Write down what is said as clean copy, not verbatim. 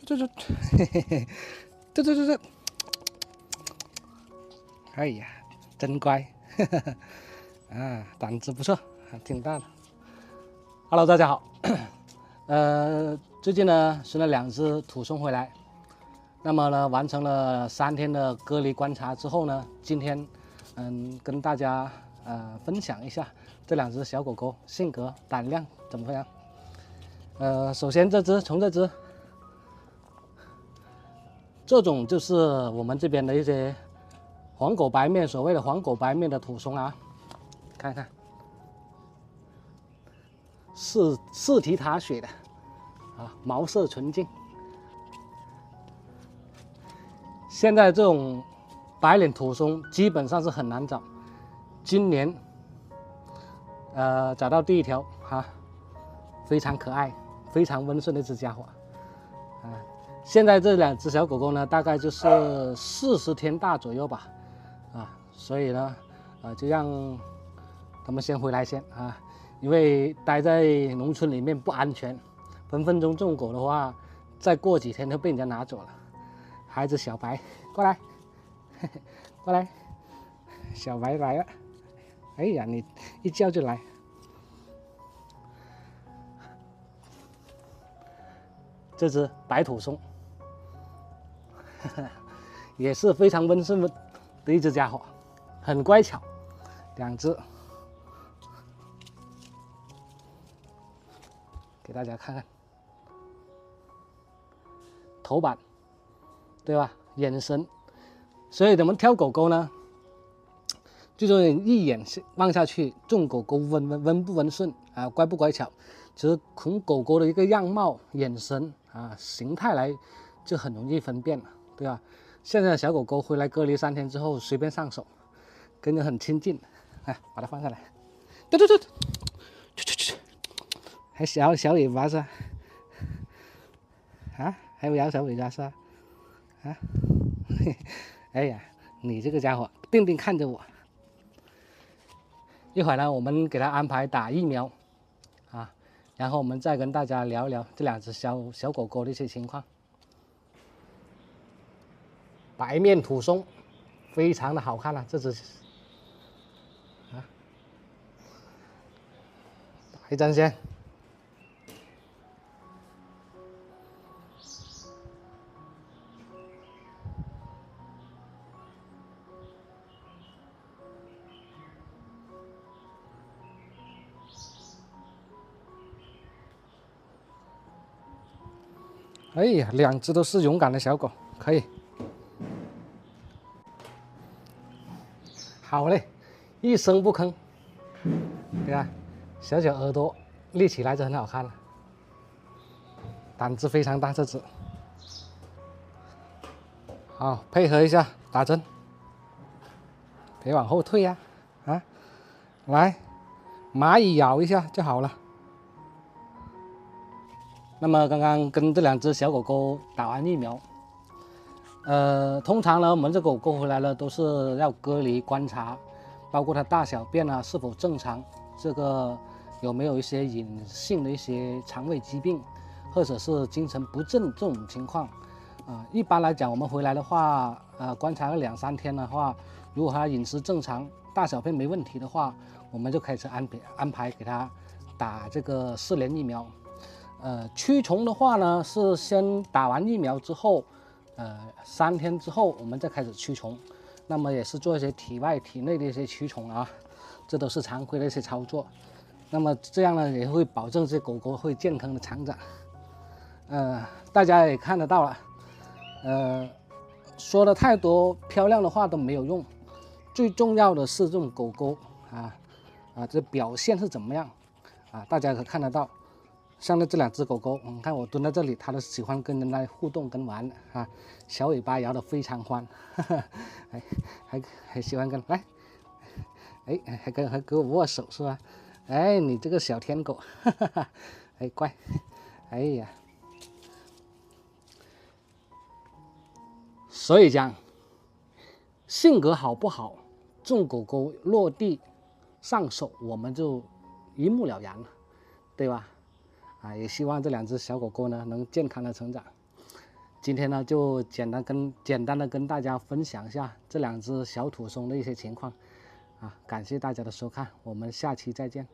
这，嘿嘿嘿，这，哎呀，真乖，啊，胆子不错，挺大的。Hello， 大家好，最近呢生了2只土松回来，那么呢完成了3天的隔离观察之后呢，今天跟大家分享一下这2只小狗狗性格胆量怎么样。首先从这只。这种就是我们这边的一些黄狗白面，所谓的黄狗白面的土松啊，看看，四蹄踏雪的啊，毛色纯净。现在这种白脸土松基本上是很难找，今年找到第1条哈，非常可爱、非常温顺的一只家伙啊。现在这2只小狗狗呢，大概就是40天大左右吧，所以呢，就让他们先回来先啊，因为待在农村里面不安全，分分钟这种狗的话，再过几天就被人家拿走了。孩子小白，过来，过来，小白来了，哎呀，你一叫就来。这只白土松。也是非常温顺的一只家伙，很乖巧，2只，给大家看看头版，对吧？眼神，所以咱们挑狗狗呢，就是一眼望下去，这种狗狗温不温顺啊，乖不乖巧，其实从狗狗的一个样貌、眼神啊、形态来，就很容易分辨了。对吧？现在的小狗狗回来隔离3天之后，随便上手，跟人很亲近。哎，把它放下来。对，还小尾巴是吧？啊，还有摇小尾巴是吧？啊，哎呀，你这个家伙，定定看着我。一会儿呢，我们给它安排打疫苗，啊，然后我们再跟大家聊一聊这2只小狗狗的一些情况。白面土松，非常的好看啊！这只啊，打一针先。哎呀，2只都是勇敢的小狗，可以。好嘞，一声不吭，对吧？小耳朵立起来就很好看了，胆子非常大这只。好，配合一下打针，别往后退呀，来，蚂蚁咬一下就好了。那么刚刚跟这2只小狗狗打完疫苗。通常呢，我们这狗狗回来了都是要隔离观察，包括它大小便啊是否正常，这个有没有一些隐性的一些肠胃疾病，或者是精神不振这种情况。一般来讲，我们回来的话，观察了2、3天的话，如果它饮食正常，大小便没问题的话，我们就开始安排给它打这个4联疫苗。驱虫的话呢，是先打完疫苗之后。3天之后我们再开始驱虫，那么也是做一些体外体内的一些驱虫啊，这都是常规的一些操作。那么这样呢也会保证这狗狗会健康的成长。大家也看得到了，说的太多漂亮的话都没有用，最重要的是这种狗狗这表现是怎么样大家可看得到。像这2只狗狗，你看我蹲在这里，它都喜欢跟人来互动跟玩小尾巴摇得非常欢，还喜欢跟来，还跟我握手是吧？哎，你这个小天狗，哎乖，哎呀，所以讲性格好不好，这种狗狗落地上手我们就一目了然了，对吧？也希望这2只小狗狗呢能健康的成长。今天呢就简单的跟大家分享一下这两只小土松的一些情况，感谢大家的收看，我们下期再见。